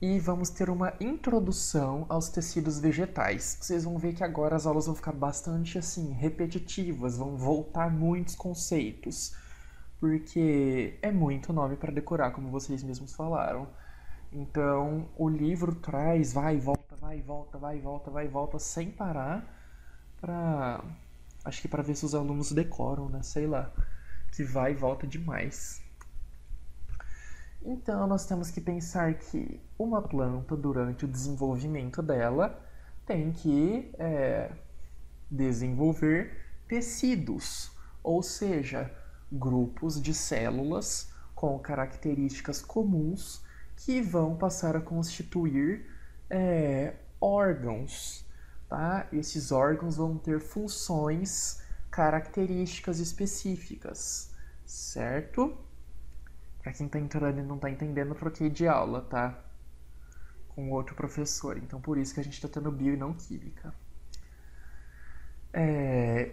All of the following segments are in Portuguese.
e vamos ter uma introdução aos tecidos vegetais. Vocês vão ver que agora as aulas vão ficar bastante assim repetitivas, vão voltar muitos conceitos, porque é muito nome para decorar, como vocês mesmos falaram. Então, o livro traz vai e volta, vai e volta, vai e volta, vai e volta sem parar para acho que para ver se os alunos decoram, né? Sei lá, que vai e volta demais. Então, nós temos que pensar que uma planta, durante o desenvolvimento dela, tem que desenvolver tecidos, ou seja, grupos de células com características comuns que vão passar a constituir órgãos. Tá? Esses órgãos vão ter funções características específicas, certo? Para quem está entrando e não está entendendo, eu troquei de aula, tá? Com outro professor, então por isso que a gente está tendo bio e não química.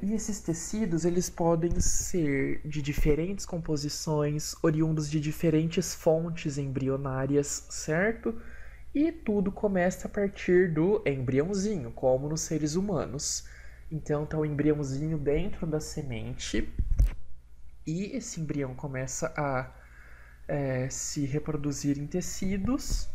E esses tecidos, eles podem ser de diferentes composições, oriundos de diferentes fontes embrionárias, certo? E tudo começa a partir do embriãozinho, como nos seres humanos. Então, tá o embriãozinho dentro da semente, e esse embrião começa a se reproduzir em tecidos.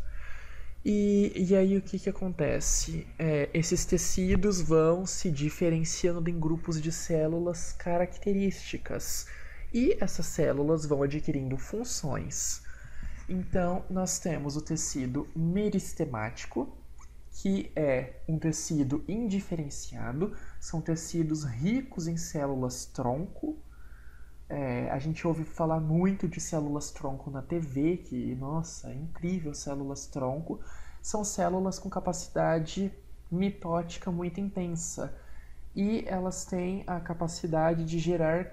E aí o que acontece? Esses tecidos vão se diferenciando em grupos de células características, e essas células vão adquirindo funções. Então, nós temos o tecido meristemático, que é um tecido indiferenciado, são tecidos ricos em células-tronco. A gente ouve falar muito de células-tronco na TV, que, nossa, é incrível células-tronco. São células com capacidade mitótica muito intensa, e elas têm a capacidade de gerar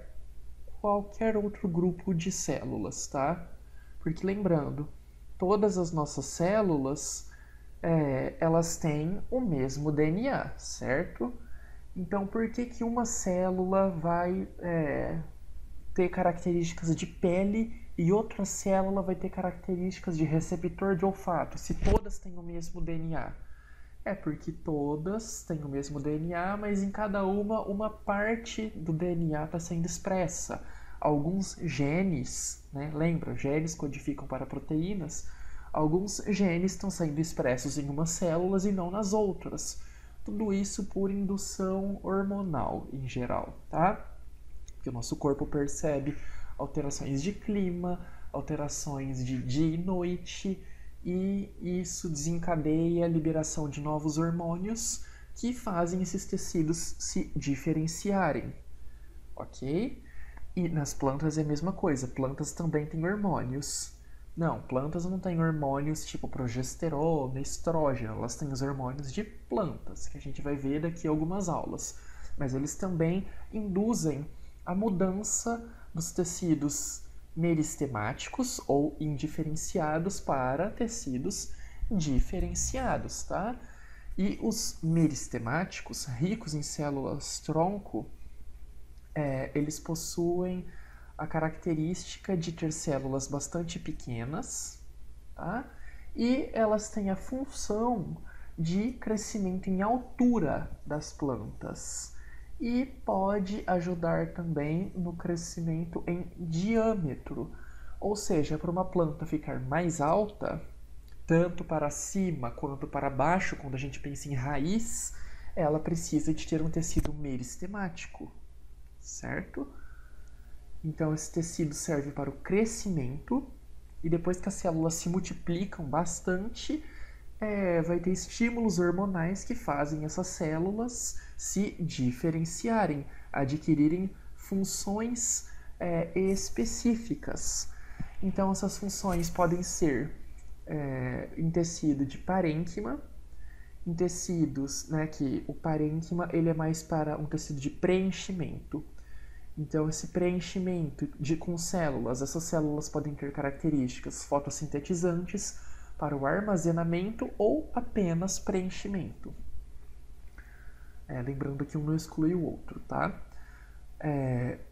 qualquer outro grupo de células, tá? Porque lembrando, todas as nossas células, elas têm o mesmo DNA, certo? Então, por que uma célula vai ter características de pele e outra célula vai ter características de receptor de olfato, se todas têm o mesmo DNA? É porque todas têm o mesmo DNA, mas em cada uma parte do DNA está sendo expressa. Alguns genes, né? Lembra, genes codificam para proteínas. Alguns genes estão sendo expressos em umas células e não nas outras. Tudo isso por indução hormonal em geral, tá? Que o nosso corpo percebe alterações de clima, alterações de dia e noite, e isso desencadeia a liberação de novos hormônios que fazem esses tecidos se diferenciarem, ok? E nas plantas é a mesma coisa, plantas também têm hormônios. Não, plantas não têm hormônios tipo progesterona, estrógeno, elas têm os hormônios de plantas, que a gente vai ver daqui a algumas aulas. Mas eles também induzem a mudança dos tecidos meristemáticos ou indiferenciados para tecidos diferenciados, tá? E os meristemáticos, ricos em células-tronco, eles possuem a característica de ter células bastante pequenas, tá? E elas têm a função de crescimento em altura das plantas, e pode ajudar também no crescimento em diâmetro, ou seja, para uma planta ficar mais alta, tanto para cima quanto para baixo, quando a gente pensa em raiz, ela precisa de ter um tecido meristemático, certo? Então esse tecido serve para o crescimento, e depois que as células se multiplicam bastante, vai ter estímulos hormonais que fazem essas células se diferenciarem, adquirirem funções específicas. Então essas funções podem ser em tecido de parênquima, em tecidos, né, que o parênquima ele é mais para um tecido de preenchimento. Então esse preenchimento com células, essas células podem ter características fotossintetizantes para o armazenamento ou apenas preenchimento. Lembrando que um não exclui o outro, tá?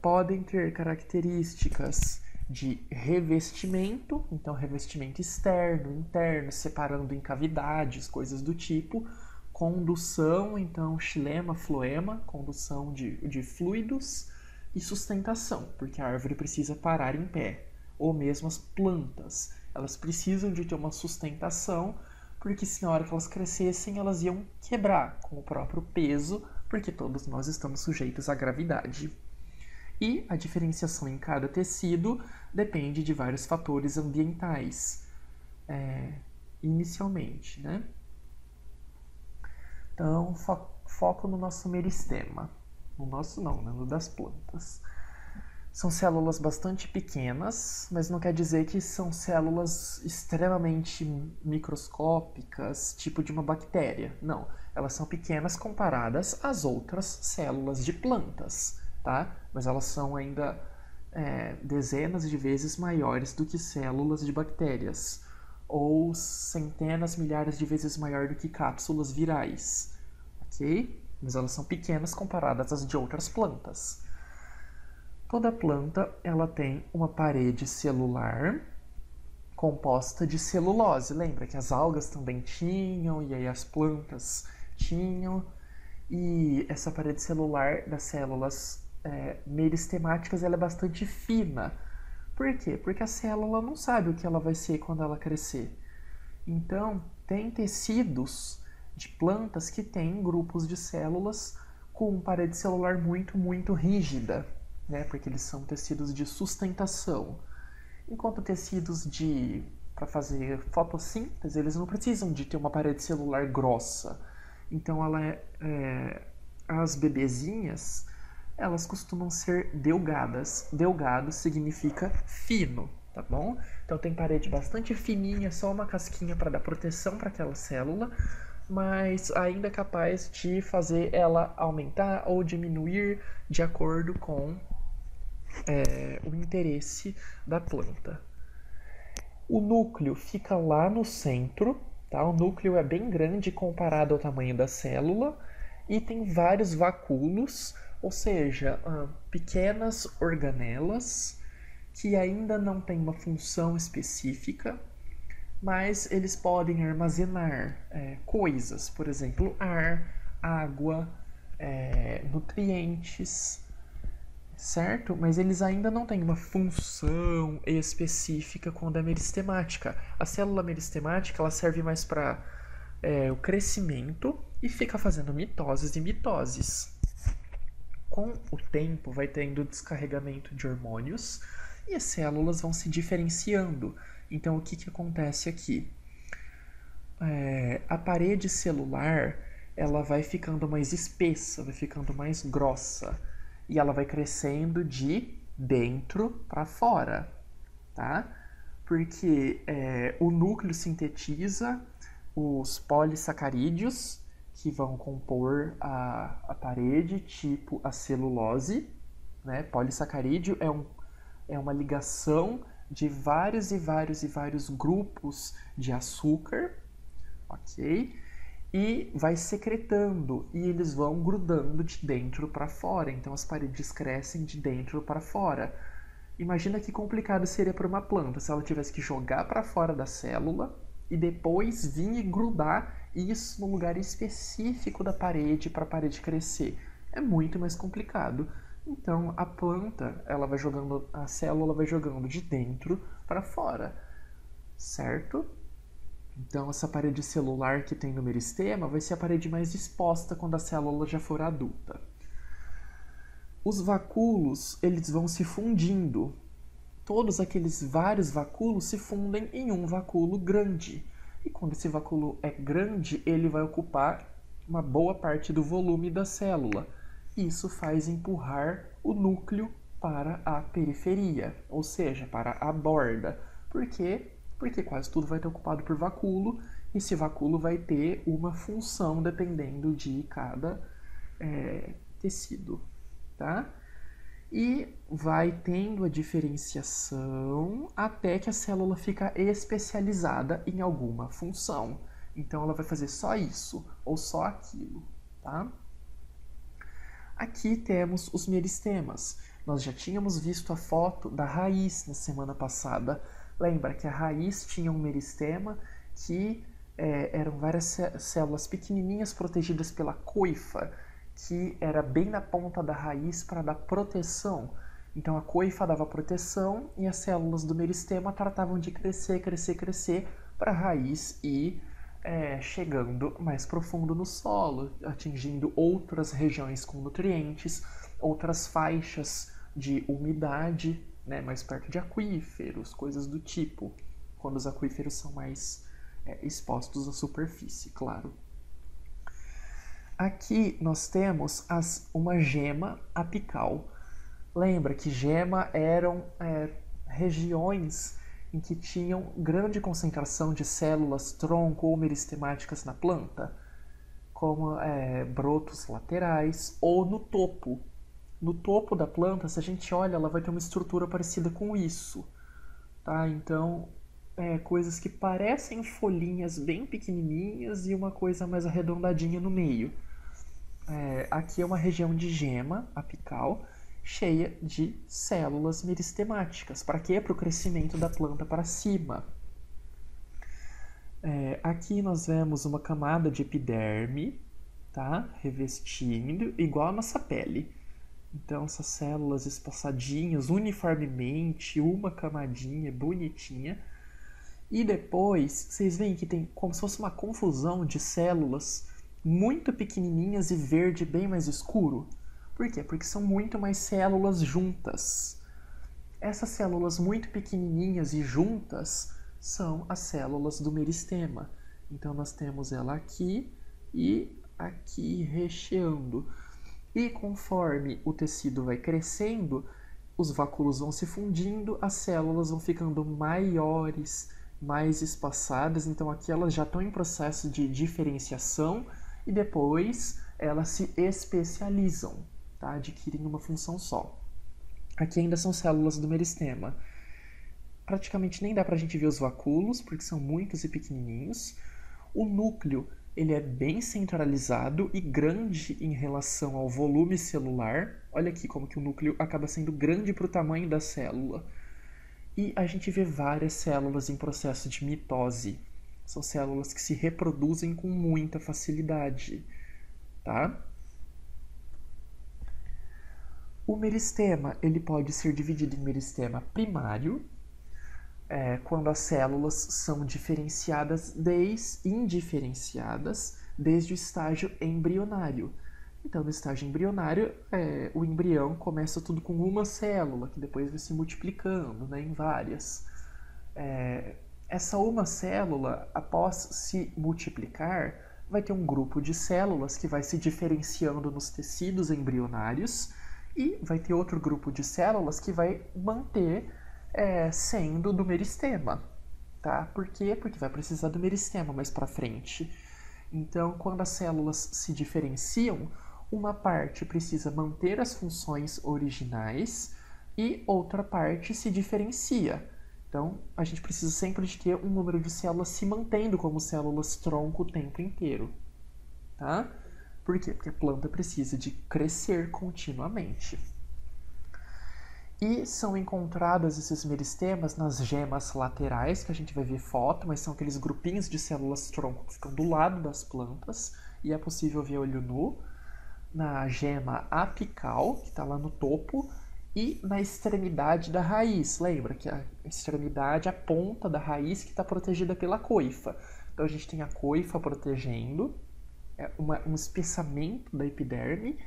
Podem ter características de revestimento, então revestimento externo, interno, separando em cavidades, coisas do tipo, condução, então xilema, floema, condução de fluidos, e sustentação, porque a árvore precisa parar em pé, ou mesmo as plantas, elas precisam de ter uma sustentação, porque se na hora que elas crescessem, elas iam quebrar com o próprio peso, porque todos nós estamos sujeitos à gravidade. E a diferenciação em cada tecido depende de vários fatores ambientais, inicialmente, né? Então, foco no nosso meristema. No nosso não, né? No das plantas. São células bastante pequenas, mas não quer dizer que são células extremamente microscópicas, tipo de uma bactéria. Não, elas são pequenas comparadas às outras células de plantas, tá? Mas elas são ainda dezenas de vezes maiores do que células de bactérias, ou centenas, milhares de vezes maior do que cápsulas virais, ok? Mas elas são pequenas comparadas às de outras plantas. Toda planta ela tem uma parede celular composta de celulose. Lembra que as algas também tinham, e aí as plantas tinham. E essa parede celular das células meristemáticas ela é bastante fina. Por quê? Porque a célula não sabe o que ela vai ser quando ela crescer. Então, tem tecidos de plantas que têm grupos de células com parede celular muito, muito rígida, né? Porque eles são tecidos de sustentação. Enquanto tecidos para fazer fotossíntese, eles não precisam de ter uma parede celular grossa. Então, as bebezinhas, elas costumam ser delgadas. Delgado significa fino, tá bom? Então tem parede bastante fininha, só uma casquinha para dar proteção para aquela célula, mas ainda é capaz de fazer ela aumentar ou diminuir de acordo com o interesse da planta. O núcleo fica lá no centro, tá? O núcleo é bem grande comparado ao tamanho da célula e tem vários vacúolos, ou seja, pequenas organelas que ainda não têm uma função específica, mas eles podem armazenar coisas, por exemplo, ar, água, nutrientes, certo? Mas eles ainda não têm uma função específica quando é meristemática. A célula meristemática ela serve mais para o crescimento e fica fazendo mitoses e mitoses. Com o tempo vai tendo descarregamento de hormônios e as células vão se diferenciando. Então o que acontece aqui? A parede celular ela vai ficando mais espessa, vai ficando mais grossa e ela vai crescendo de dentro para fora, tá? Porque o núcleo sintetiza os polissacarídeos que vão compor a parede, tipo a celulose, né? Polissacarídeo é uma ligação de vários e vários e vários grupos de açúcar, ok? E vai secretando e eles vão grudando de dentro para fora. Então as paredes crescem de dentro para fora. Imagina que complicado seria para uma planta se ela tivesse que jogar para fora da célula e depois vir e grudar isso no lugar específico da parede para a parede crescer. É muito mais complicado. Então a planta, a célula vai jogando de dentro para fora, certo? Então essa parede celular que tem no meristema vai ser a parede mais exposta quando a célula já for adulta. Os vacúolos, eles vão se fundindo. Todos aqueles vários vacúolos se fundem em um vacúolo grande. E quando esse vacúolo é grande, ele vai ocupar uma boa parte do volume da célula. Isso faz empurrar o núcleo para a periferia, ou seja, para a borda. Por quê? Porque quase tudo vai ter ocupado por vacúolo, e esse vacúolo vai ter uma função dependendo de cada tecido, tá? E vai tendo a diferenciação até que a célula fica especializada em alguma função. Então ela vai fazer só isso ou só aquilo, tá? Aqui temos os meristemas. Nós já tínhamos visto a foto da raiz na semana passada. Lembra que a raiz tinha um meristema que eram várias células pequenininhas protegidas pela coifa, que era bem na ponta da raiz para dar proteção. Então a coifa dava proteção e as células do meristema tratavam de crescer, crescer, crescer para a raiz ir chegando mais profundo no solo, atingindo outras regiões com nutrientes, outras faixas de umidade, né, mais perto de aquíferos, coisas do tipo, quando os aquíferos são mais expostos à superfície, claro. Aqui nós temos uma gema apical. Lembra que gema eram regiões em que tinham grande concentração de células tronco ou meristemáticas na planta, como brotos laterais ou no topo. No topo da planta, se a gente olha, ela vai ter uma estrutura parecida com isso, tá? Então, coisas que parecem folhinhas bem pequenininhas e uma coisa mais arredondadinha no meio. Aqui é uma região de gema apical cheia de células meristemáticas. Para quê? Para o crescimento da planta para cima. Aqui nós vemos uma camada de epiderme, tá? Revestindo, igual a nossa pele. Então, essas células espaçadinhas, uniformemente, uma camadinha bonitinha. E depois, vocês veem que tem como se fosse uma confusão de células muito pequenininhas e verde bem mais escuro. Por quê? Porque são muito mais células juntas. Essas células muito pequenininhas e juntas são as células do meristema. Então, nós temos ela aqui e aqui recheando. E conforme o tecido vai crescendo, os vacúolos vão se fundindo, as células vão ficando maiores, mais espaçadas. Então, aqui elas já estão em processo de diferenciação e depois elas se especializam, tá? Adquirem uma função só. Aqui ainda são células do meristema. Praticamente nem dá pra gente ver os vacúolos, porque são muitos e pequenininhos. O núcleo, ele é bem centralizado e grande em relação ao volume celular. Olha aqui como que o núcleo acaba sendo grande para o tamanho da célula. E a gente vê várias células em processo de mitose. São células que se reproduzem com muita facilidade, tá? O meristema, ele pode ser dividido em meristema primário, quando as células são indiferenciadas desde o estágio embrionário. Então, no estágio embrionário, o embrião começa tudo com uma célula, que depois vai se multiplicando, né, em várias. Essa uma célula, após se multiplicar, vai ter um grupo de células que vai se diferenciando nos tecidos embrionários e vai ter outro grupo de células que vai manter sendo do meristema, tá? Por quê? Porque vai precisar do meristema mais para frente. Então, quando as células se diferenciam, uma parte precisa manter as funções originais e outra parte se diferencia. Então, a gente precisa sempre de ter um número de células se mantendo como células tronco o tempo inteiro, tá? Por quê? Porque a planta precisa de crescer continuamente. E são encontrados esses meristemas nas gemas laterais, que a gente vai ver foto, mas são aqueles grupinhos de células tronco que ficam do lado das plantas, e é possível ver olho nu, na gema apical, que está lá no topo, e na extremidade da raiz. Lembra que a extremidade, a ponta da raiz que está protegida pela coifa. Então a gente tem a coifa protegendo, um espessamento da epiderme,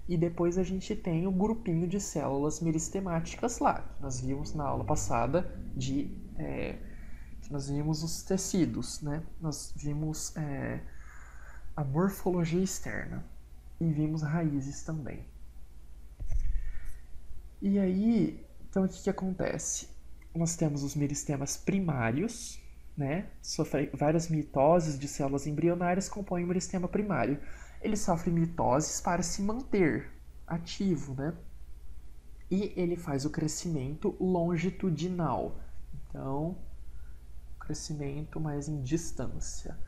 e depois a gente tem o grupinho de células meristemáticas lá, que nós vimos na aula passada, que nós vimos os tecidos, né? Nós vimos a morfologia externa e vimos raízes também. E aí, então o que acontece? Nós temos os meristemas primários, né? Sofrem várias mitoses de células embrionárias compõem o meristema primário. Ele sofre mitoses para se manter ativo, né? E ele faz o crescimento longitudinal. Então, crescimento mais em distância.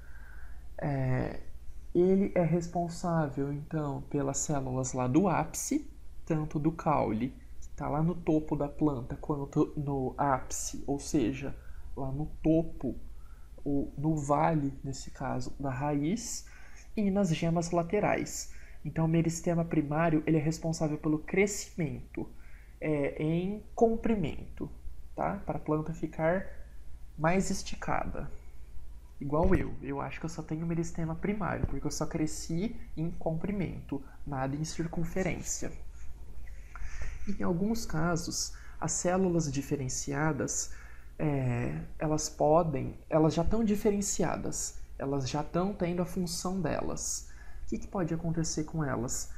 Ele é responsável, então, pelas células lá do ápice, tanto do caule, que está lá no topo da planta, quanto no ápice, ou seja, lá no topo, ou no vale, nesse caso, da raiz, e nas gemas laterais. Então, o meristema primário ele é responsável pelo crescimento em comprimento, tá? Para a planta ficar mais esticada. Igual eu acho que eu só tenho meristema primário, porque eu só cresci em comprimento, nada em circunferência. E em alguns casos, as células diferenciadas, elas já estão diferenciadas, elas já estão tendo a função delas. O que pode acontecer com elas?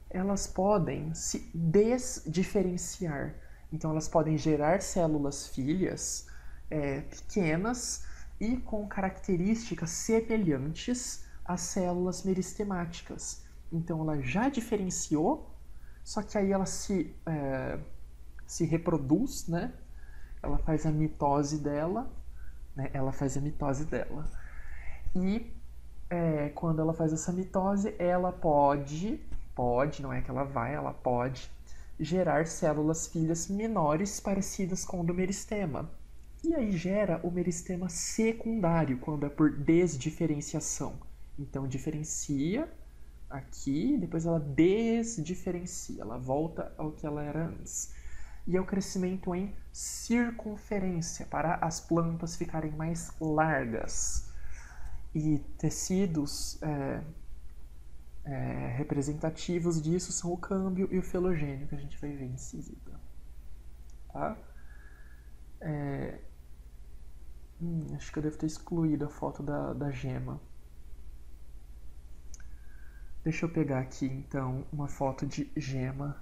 Elas podem se desdiferenciar. Então, elas podem gerar células filhas pequenas e com características semelhantes às células meristemáticas. Então, ela já diferenciou, só que aí ela se reproduz, né? Ela faz a mitose dela, né? E quando ela faz essa mitose, ela pode, não é que ela vai, ela pode gerar células filhas menores parecidas com o do meristema. E aí gera o meristema secundário, quando é por desdiferenciação. Então, diferencia aqui, depois ela desdiferencia, ela volta ao que ela era antes. E é o crescimento em circunferência, para as plantas ficarem mais largas. E tecidos representativos disso são o câmbio e o filogênio, que a gente vai ver em seguida. Tá? Acho que eu devo ter excluído a foto da gema. Deixa eu pegar aqui, então, uma foto de gema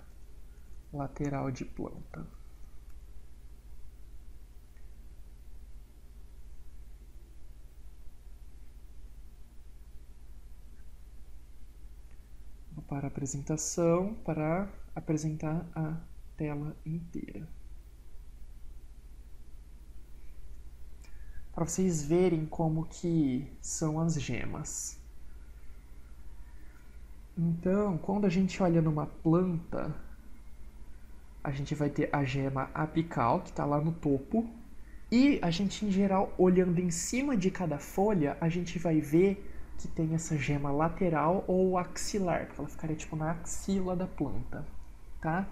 lateral de planta. Vou para a apresentação para apresentar a tela inteira. Para vocês verem como que são as gemas. Então, quando a gente olha numa planta, a gente vai ter a gema apical, que está lá no topo, e a gente, em geral, olhando em cima de cada folha, a gente vai ver que tem essa gema lateral ou axilar, porque ela ficaria tipo na axila da planta, tá?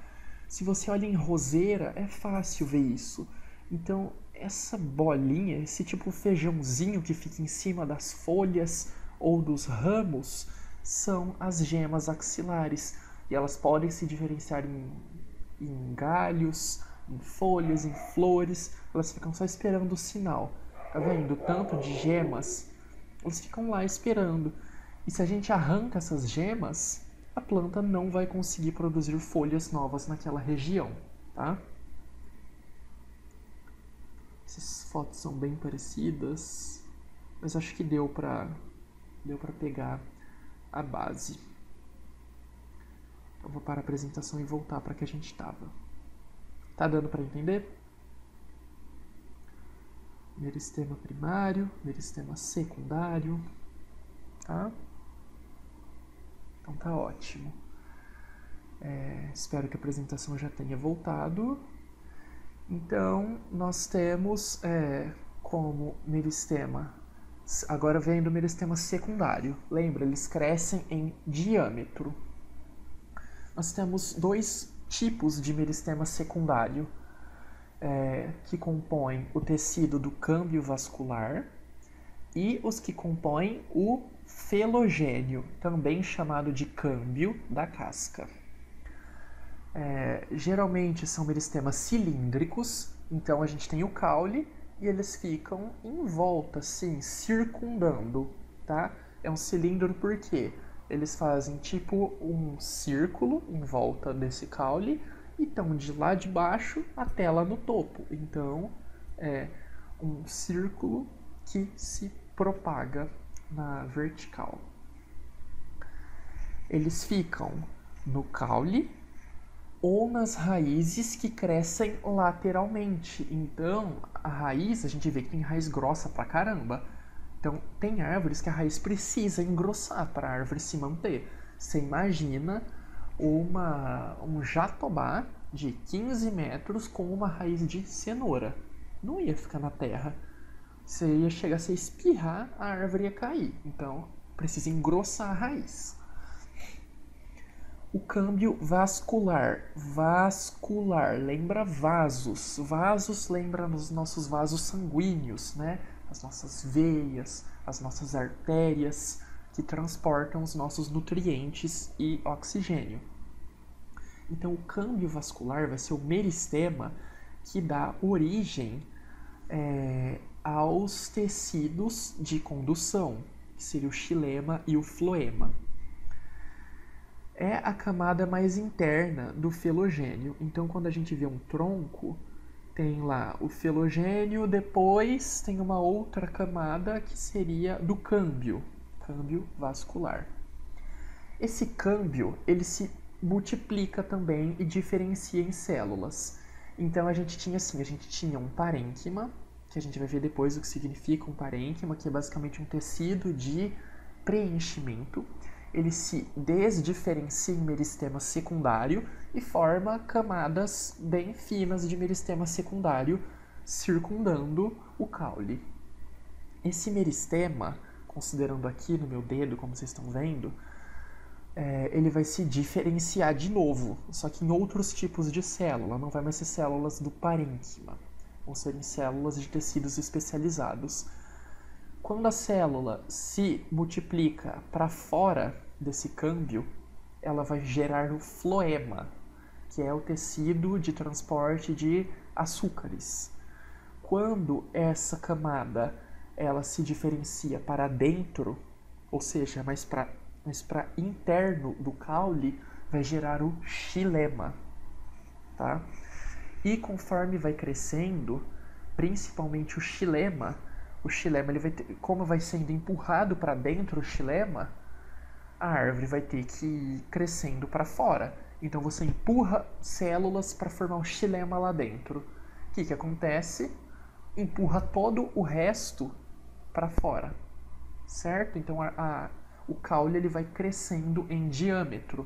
Se você olha em roseira, é fácil ver isso. Então, essa bolinha, esse tipo feijãozinho que fica em cima das folhas ou dos ramos, são as gemas axilares. E elas podem se diferenciar em galhos, em folhas, em flores. Elas ficam só esperando o sinal. Tá vendo? Tanto de gemas, elas ficam lá esperando. E se a gente arranca essas gemas, a planta não vai conseguir produzir folhas novas naquela região, tá? Essas fotos são bem parecidas, mas acho que deu pra pegar a base. Eu vou para a apresentação e voltar para que a gente estava. Tá dando para entender? Meristema primário, meristema secundário, tá? Então tá ótimo. Espero que a apresentação já tenha voltado. Então, nós temos como meristema, agora vem do meristema secundário. Lembra, eles crescem em diâmetro. Nós temos dois tipos de meristema secundário, que compõem o tecido do câmbio vascular e os que compõem o felogênio, também chamado de câmbio da casca. Geralmente são meristemas cilíndricos, então a gente tem o caule e eles ficam em volta, assim, circundando, tá? É um cilindro porque eles fazem tipo um círculo em volta desse caule e estão de lá de baixo até lá no topo. Então é um círculo que se propaga na vertical. Eles ficam no caule ou nas raízes que crescem lateralmente. Então, a raiz, a gente vê que tem raiz grossa pra caramba. Então, tem árvores que a raiz precisa engrossar para a árvore se manter. Você imagina um jatobá de 15 metros com uma raiz de cenoura. Não ia ficar na terra. Você ia chegar, se espirrar, a árvore ia cair. Então, precisa engrossar a raiz. O câmbio vascular. Vascular, lembra vasos. Vasos lembra os nossos vasos sanguíneos, né? As nossas veias, as nossas artérias, que transportam os nossos nutrientes e oxigênio. Então, o câmbio vascular vai ser o meristema que dá origem aos tecidos de condução, que seria o xilema e o floema. É a camada mais interna do filogênio. Então, quando a gente vê um tronco, tem lá o filogênio, depois tem uma outra camada que seria do câmbio vascular. Esse câmbio, ele se multiplica também e diferencia em células. Então, a gente tinha um parênquima, que a gente vai ver depois o que significa um parênquima, que é basicamente um tecido de preenchimento. Ele se desdiferencia em meristema secundário e forma camadas bem finas de meristema secundário circundando o caule. Esse meristema, considerando aqui no meu dedo, como vocês estão vendo, ele vai se diferenciar de novo, só que em outros tipos de célula, não vai mais ser células do parênquima, vão ser em células de tecidos especializados. Quando a célula se multiplica para fora desse câmbio, ela vai gerar o floema, que é o tecido de transporte de açúcares. Quando essa camada ela se diferencia para dentro, ou seja, mais para interno do caule, vai gerar o xilema, tá? E conforme vai crescendo, principalmente o xilema ele vai ter, como vai sendo empurrado para dentro o xilema, a árvore vai ter que ir crescendo para fora. Então você empurra células para formar um xilema lá dentro. O que acontece? Empurra todo o resto para fora, certo? Então o caule ele vai crescendo em diâmetro.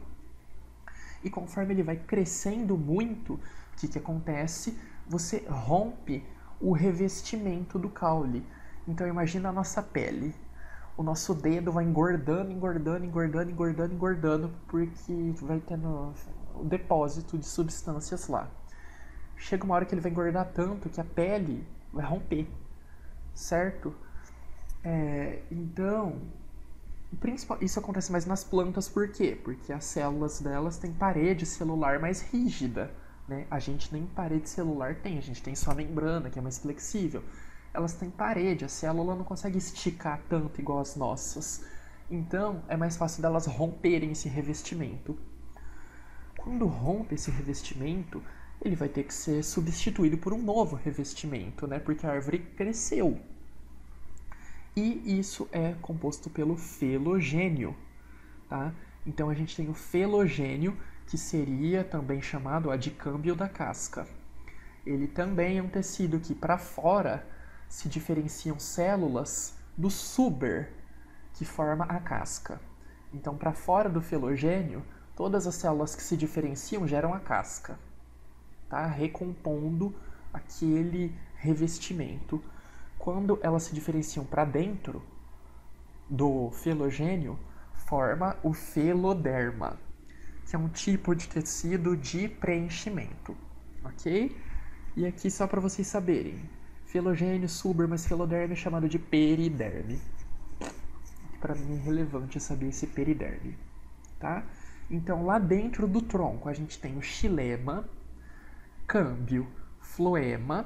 E conforme ele vai crescendo muito, o que acontece? Você rompe o revestimento do caule. Então imagina a nossa pele. O nosso dedo vai engordando, porque vai tendo o depósito de substâncias lá. Chega uma hora que ele vai engordar tanto que a pele vai romper, certo? Então, isso acontece mais nas plantas, por quê? Porque as células delas têm parede celular mais rígida, né? A gente nem parede celular tem, a gente tem só a membrana, que é mais flexível. Elas têm parede, a célula não consegue esticar tanto igual as nossas. Então, é mais fácil delas romperem esse revestimento. Quando rompe esse revestimento, ele vai ter que ser substituído por um novo revestimento, né? Porque a árvore cresceu. E isso é composto pelo filogênio, tá? Então, a gente tem o filogênio, que seria também chamado adicâmbio da casca. Ele também é um tecido que, para fora, se diferenciam células do suber, que forma a casca. Então, para fora do filogênio, todas as células que se diferenciam geram a casca, tá? Recompondo aquele revestimento. Quando elas se diferenciam para dentro do filogênio, forma o filoderma, que é um tipo de tecido de preenchimento, ok? E aqui só para vocês saberem, filogênio, suber, mas filoderme é chamado de periderme. Para mim é relevante saber esse periderme, tá? Então, lá dentro do tronco, a gente tem o xilema, câmbio, floema,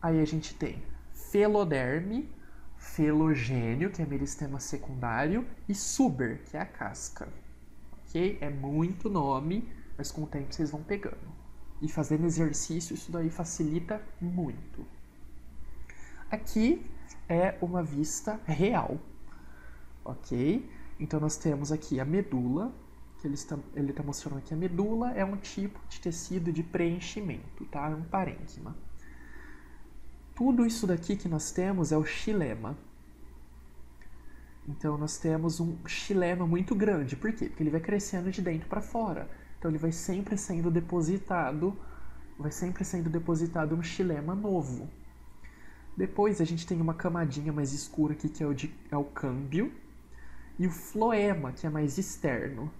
aí a gente tem filoderme, filogênio, que é meristema secundário, e suber, que é a casca, ok? É muito nome, mas com o tempo vocês vão pegando. E fazendo exercício, isso daí facilita muito. Aqui é uma vista real, ok? Então nós temos aqui a medula, que ele está mostrando aqui a medula, é um tipo de tecido de preenchimento, tá? É um parênquima. Tudo isso daqui que nós temos é o xilema. Então nós temos um xilema muito grande, por quê? Porque ele vai crescendo de dentro para fora. Então ele vai sempre sendo depositado um xilema novo. Depois a gente tem uma camadinha mais escura aqui, que é o câmbio, e o floema, que é mais externo.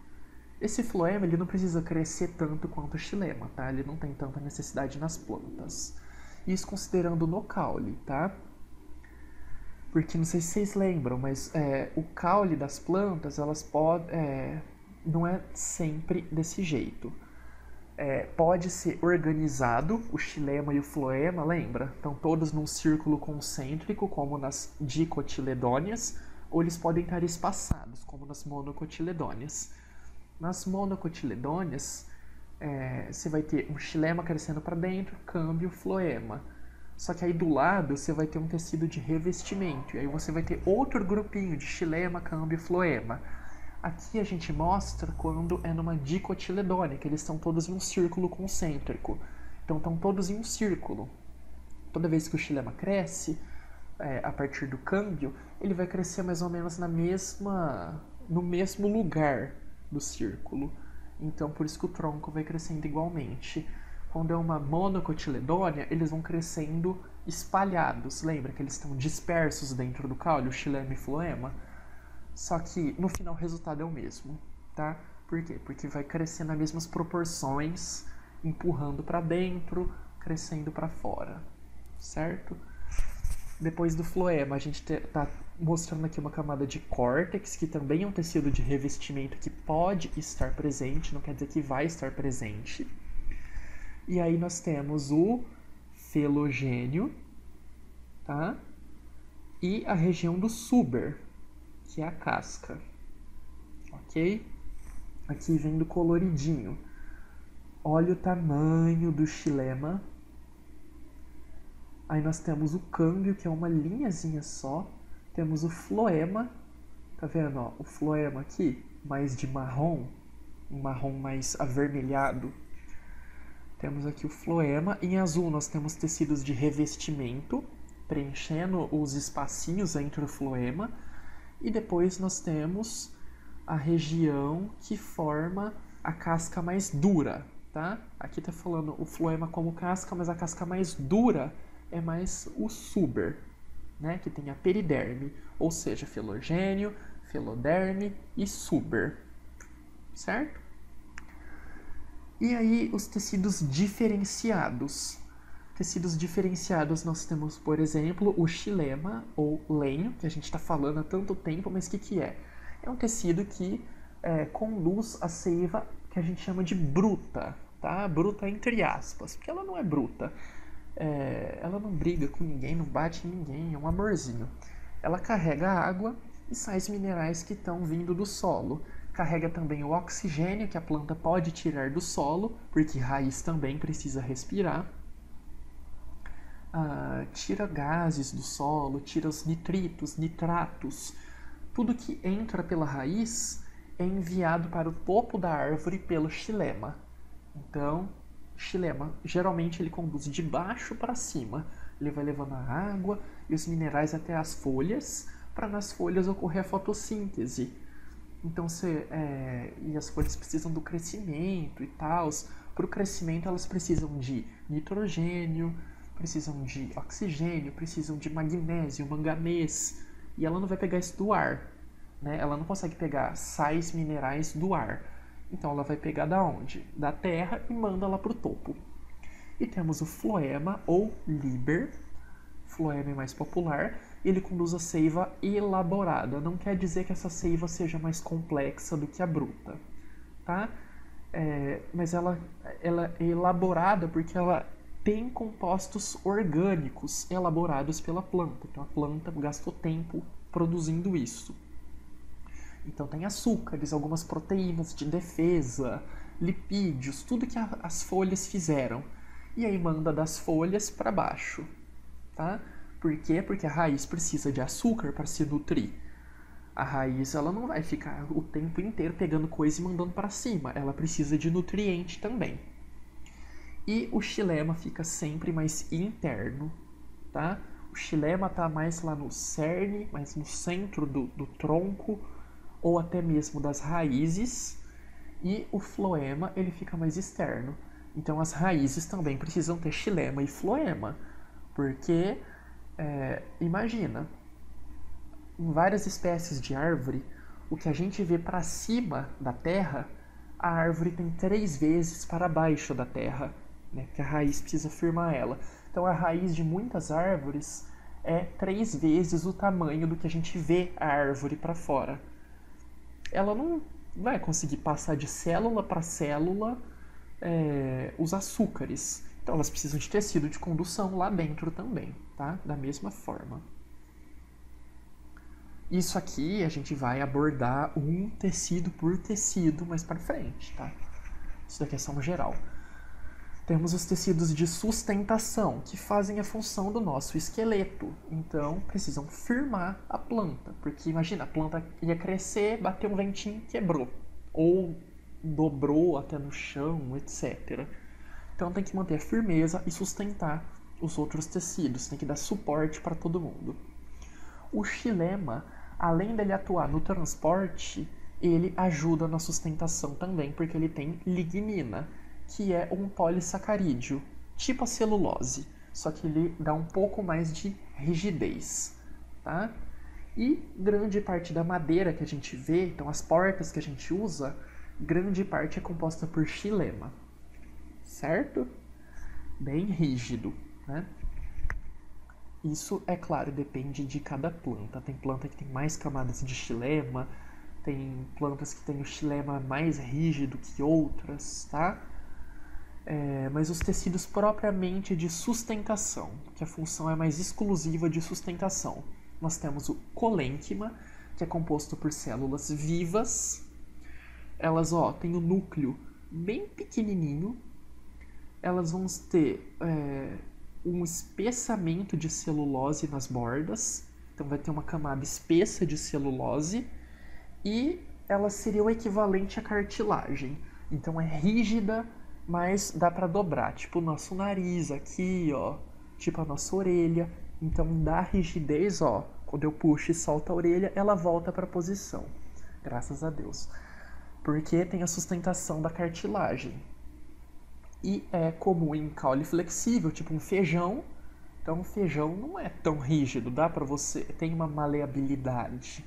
Esse floema ele não precisa crescer tanto quanto o xilema, tá? Ele não tem tanta necessidade nas plantas. Isso considerando no caule, tá? Porque não sei se vocês lembram, mas o caule das plantas, não é sempre desse jeito. Pode ser organizado, o xilema e o floema, lembra? Estão todos num círculo concêntrico, como nas dicotiledôneas, ou eles podem estar espaçados, como nas monocotiledôneas. Nas monocotiledôneas, você vai ter um xilema crescendo para dentro, câmbio, floema. Só que aí do lado você vai ter um tecido de revestimento, e aí você vai ter outro grupinho de xilema, câmbio e floema. Aqui a gente mostra quando é numa dicotiledônia, que eles estão todos em um círculo concêntrico. Então estão todos em um círculo. Toda vez que o xilema cresce, a partir do câmbio, ele vai crescer mais ou menos no mesmo lugar do círculo. Então por isso que o tronco vai crescendo igualmente. Quando é uma monocotiledônia, eles vão crescendo espalhados. Lembra que eles estão dispersos dentro do caule, o xilema e floema? Só que no final o resultado é o mesmo, tá? Por quê? Porque vai crescer nas mesmas proporções, empurrando para dentro, crescendo para fora, certo? Depois do floema, a gente tá mostrando aqui uma camada de córtex, que também é um tecido de revestimento que pode estar presente, não quer dizer que vai estar presente. E aí nós temos o felogênio, tá? E a região do suber, que é a casca, ok? Aqui vem do coloridinho. Olha o tamanho do xilema. Aí nós temos o câmbio, que é uma linhazinha só. Temos o floema, tá vendo? Ó, o floema aqui, mais de marrom, um marrom mais avermelhado. Temos aqui o floema. Em azul nós temos tecidos de revestimento, preenchendo os espacinhos entre o floema. E depois nós temos a região que forma a casca mais dura, tá? Aqui tá falando o floema como casca, mas a casca mais dura é mais o suber, né? Que tem a periderme, ou seja, felogênio, feloderme e suber, certo? E aí os tecidos diferenciados. Tecidos diferenciados nós temos, por exemplo, o xilema ou lenho, que a gente está falando há tanto tempo, mas o que é? É um tecido que conduz a seiva que a gente chama de bruta, tá? Bruta entre aspas, porque ela não é bruta. Ela não briga com ninguém, não bate em ninguém, é um amorzinho. Ela carrega a água e sais minerais que estão vindo do solo. Carrega também o oxigênio que a planta pode tirar do solo, porque raiz também precisa respirar. Tira gases do solo, tira os nitritos, nitratos. Tudo que entra pela raiz é enviado para o topo da árvore pelo xilema. Então, xilema, geralmente ele conduz de baixo para cima. Ele vai levando a água e os minerais até as folhas, para nas folhas ocorrer a fotossíntese. Então, e as folhas precisam do crescimento e tal. Para o crescimento elas precisam de nitrogênio, precisam de oxigênio, precisam de magnésio, manganês, e ela não vai pegar isso do ar, né? Ela não consegue pegar sais minerais do ar, então ela vai pegar da onde? Da terra e manda lá para o topo. E temos o floema ou liber, floema é mais popular, ele conduz a seiva elaborada, não quer dizer que essa seiva seja mais complexa do que a bruta, tá? Mas ela é elaborada porque ela tem compostos orgânicos elaborados pela planta. Então a planta gastou tempo produzindo isso. Então tem açúcares, algumas proteínas de defesa, lipídios, tudo que as folhas fizeram. E aí manda das folhas para baixo, tá? Por quê? Porque a raiz precisa de açúcar para se nutrir. A raiz ela não vai ficar o tempo inteiro pegando coisa e mandando para cima. Ela precisa de nutriente também. E o xilema fica sempre mais interno, tá? O xilema está mais lá no cerne, mais no centro do tronco, ou até mesmo das raízes. E o floema, ele fica mais externo. Então as raízes também precisam ter xilema e floema. Porque, imagina, em várias espécies de árvore, o que a gente vê para cima da terra, a árvore tem 3 vezes para baixo da terra, né? Porque a raiz precisa firmar ela. Então a raiz de muitas árvores é 3 vezes o tamanho do que a gente vê a árvore para fora. Ela não vai conseguir passar de célula para célula os açúcares. Então elas precisam de tecido de condução lá dentro também, tá? Da mesma forma. Isso aqui a gente vai abordar um tecido por tecido mais para frente, tá? Isso daqui é só um geral. Temos os tecidos de sustentação, que fazem a função do nosso esqueleto. Então, precisam firmar a planta. Porque imagina, a planta ia crescer, bateu um ventinho, quebrou. Ou dobrou até no chão, etc. Então tem que manter a firmeza e sustentar os outros tecidos. Tem que dar suporte para todo mundo. O xilema, além dele atuar no transporte, ele ajuda na sustentação também, porque ele tem lignina, que é um polissacarídeo, tipo a celulose, só que ele dá um pouco mais de rigidez, tá? E grande parte da madeira que a gente vê, então as portas que a gente usa, grande parte é composta por xilema, certo? Bem rígido, né? Isso, é claro, depende de cada planta. Tem planta que tem mais camadas de xilema, tem plantas que têm o xilema mais rígido que outras, tá? Mas os tecidos propriamente de sustentação, que a função é mais exclusiva de sustentação. Nós temos o colênquima, que é composto por células vivas. Elas, têm o núcleo bem pequenininho. Elas vão ter um espessamento de celulose nas bordas. Então vai ter uma camada espessa de celulose. E ela seria o equivalente à cartilagem. Então é rígida, mas dá para dobrar, tipo o nosso nariz aqui, tipo a nossa orelha. Então dá rigidez, quando eu puxo e solto a orelha, ela volta para a posição. Graças a Deus. Porque tem a sustentação da cartilagem. E é comum em caule flexível, tipo um feijão. Então o feijão não é tão rígido, dá para você, tem uma maleabilidade.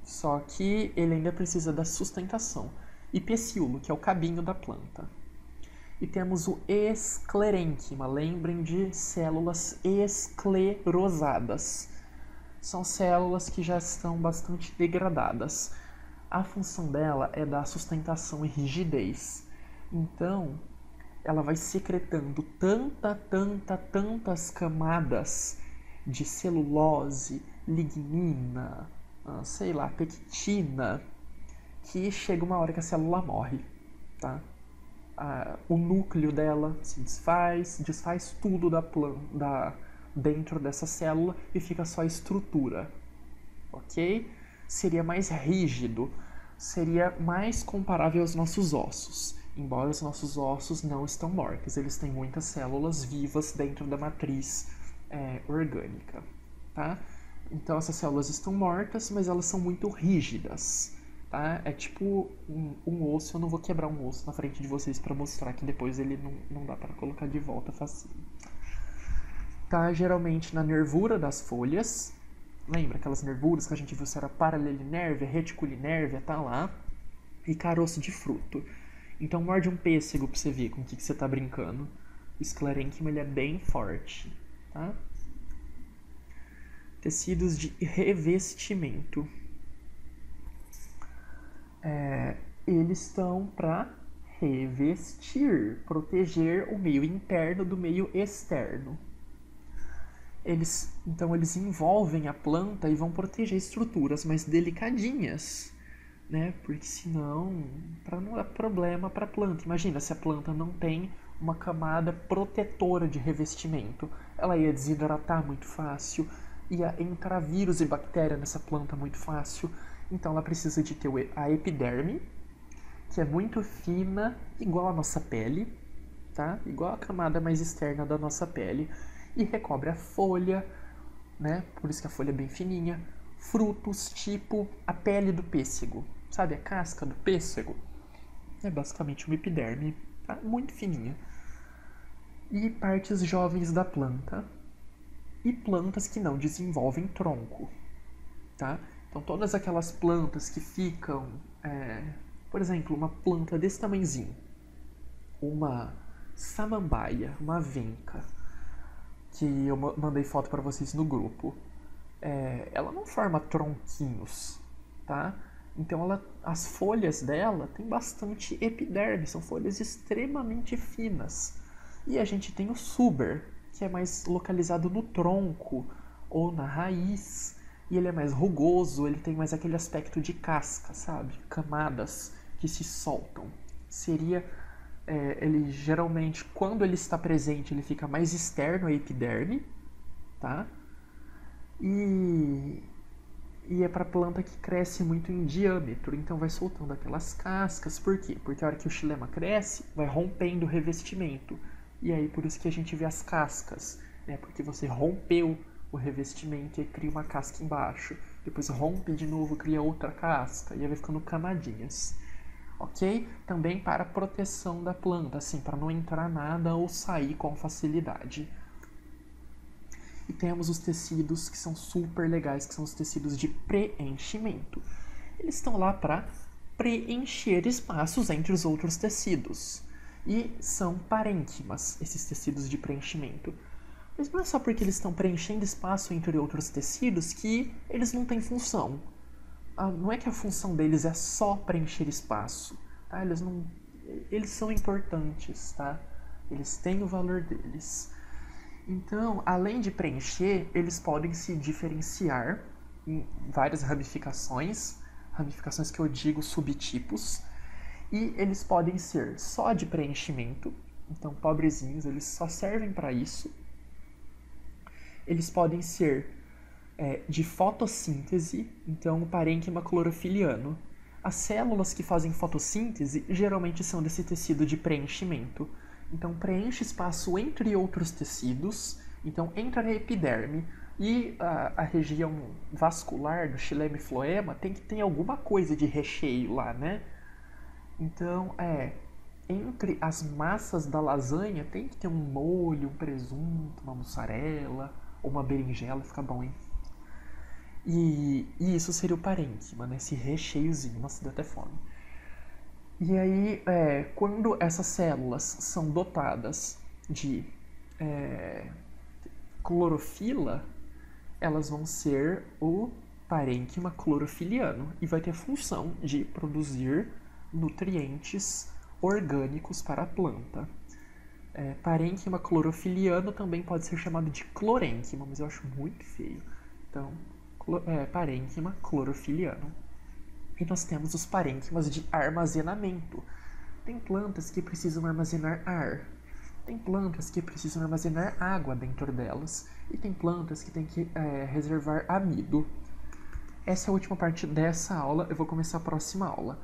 Só que ele ainda precisa da sustentação. E pecíolo, que é o cabinho da planta. E temos o esclerênquima, lembrem de células esclerosadas. São células que já estão bastante degradadas. A função dela é dar sustentação e rigidez. Então, ela vai secretando tantas camadas de celulose, lignina, pectina, que chega uma hora que a célula morre, tá? O núcleo dela se desfaz tudo dentro dessa célula e fica só a estrutura, ok? Seria mais rígido, seria mais comparável aos nossos ossos, embora os nossos ossos não estão mortos, eles têm muitas células vivas dentro da matriz orgânica, tá? Então essas células estão mortas, mas elas são muito rígidas. Tá? É tipo um osso, eu não vou quebrar um osso na frente de vocês para mostrar que depois ele não dá para colocar de volta facinho. Tá geralmente na nervura das folhas. Lembra aquelas nervuras que a gente viu se era paralelinérvia, reticulinérvia, tá lá. E caroço de fruto. Então morde um pêssego pra você ver com o que você tá brincando. O esclerênquima ele é bem forte, tá? Tecidos de revestimento. Eles estão para revestir, proteger o meio interno do meio externo. Então eles envolvem a planta e vão proteger estruturas mais delicadinhas, né? Porque senão, para não dar problema para a planta. Imagina se a planta não tem uma camada protetora de revestimento, ela ia desidratar muito fácil, ia entrar vírus e bactéria nessa planta muito fácil. Então ela precisa de ter a epiderme, que é muito fina, igual a nossa pele, tá? Igual a camada mais externa da nossa pele. E recobre a folha, né? Por isso que a folha é bem fininha. Frutos, tipo a pele do pêssego. sabe a casca do pêssego? É basicamente uma epiderme, tá? Muito fininha. E partes jovens da planta. E plantas que não desenvolvem tronco, tá? Então todas aquelas plantas que ficam, por exemplo, uma planta desse tamanhozinho, uma samambaia, uma avenca, que eu mandei foto para vocês no grupo, ela não forma tronquinhos, tá? Então as folhas dela tem bastante epiderme, são folhas extremamente finas. E a gente tem o suber, que é mais localizado no tronco ou na raiz, e ele é mais rugoso, ele tem mais aquele aspecto de casca, sabe? Camadas que se soltam. Ele geralmente, quando ele está presente, ele fica mais externo à epiderme, tá? E é para planta que cresce muito em diâmetro, então vai soltando aquelas cascas. Por quê? Porque a hora que o xilema cresce, vai rompendo o revestimento. E aí por isso que a gente vê as cascas, né? Porque você rompeu o revestimento e cria uma casca embaixo. Depois rompe de novo, cria outra casca. E aí vai ficando camadinhas. Ok? Também para proteção da planta, assim, para não entrar nada ou sair com facilidade. E temos os tecidos que são super legais, que são os tecidos de preenchimento. Eles estão lá para preencher espaços entre os outros tecidos. E são parênquimas, esses tecidos de preenchimento. Mas não é só porque eles estão preenchendo espaço entre outros tecidos que eles não têm função. Não é que a função deles é só preencher espaço. Tá? Eles são importantes, tá? Eles têm o valor deles. Então, além de preencher, eles podem se diferenciar em várias ramificações que eu digo subtipos, e eles podem ser só de preenchimento, então pobrezinhos, eles só servem para isso. Eles podem ser de fotossíntese, então o parênquima clorofiliano. As células que fazem fotossíntese geralmente são desse tecido de preenchimento. Então preenche espaço entre outros tecidos, então entra na epiderme, e a região vascular do xilema e floema tem que ter alguma coisa de recheio lá, né? Então, entre as massas da lasanha tem que ter um molho, um presunto, uma mussarela ou uma berinjela, fica bom, hein? E isso seria o parênquima, né? Esse recheiozinho, nossa, deu até fome. E aí, quando essas células são dotadas de clorofila, elas vão ser o parênquima clorofiliano e vai ter a função de produzir nutrientes orgânicos para a planta. Parênquima clorofiliano também pode ser chamado de clorênquima, mas eu acho muito feio. Então, parênquima clorofiliano. E nós temos os parênquimas de armazenamento. Tem plantas que precisam armazenar ar. Tem plantas que precisam armazenar água dentro delas. E tem plantas que têm que reservar amido. Essa é a última parte dessa aula. Eu vou começar a próxima aula.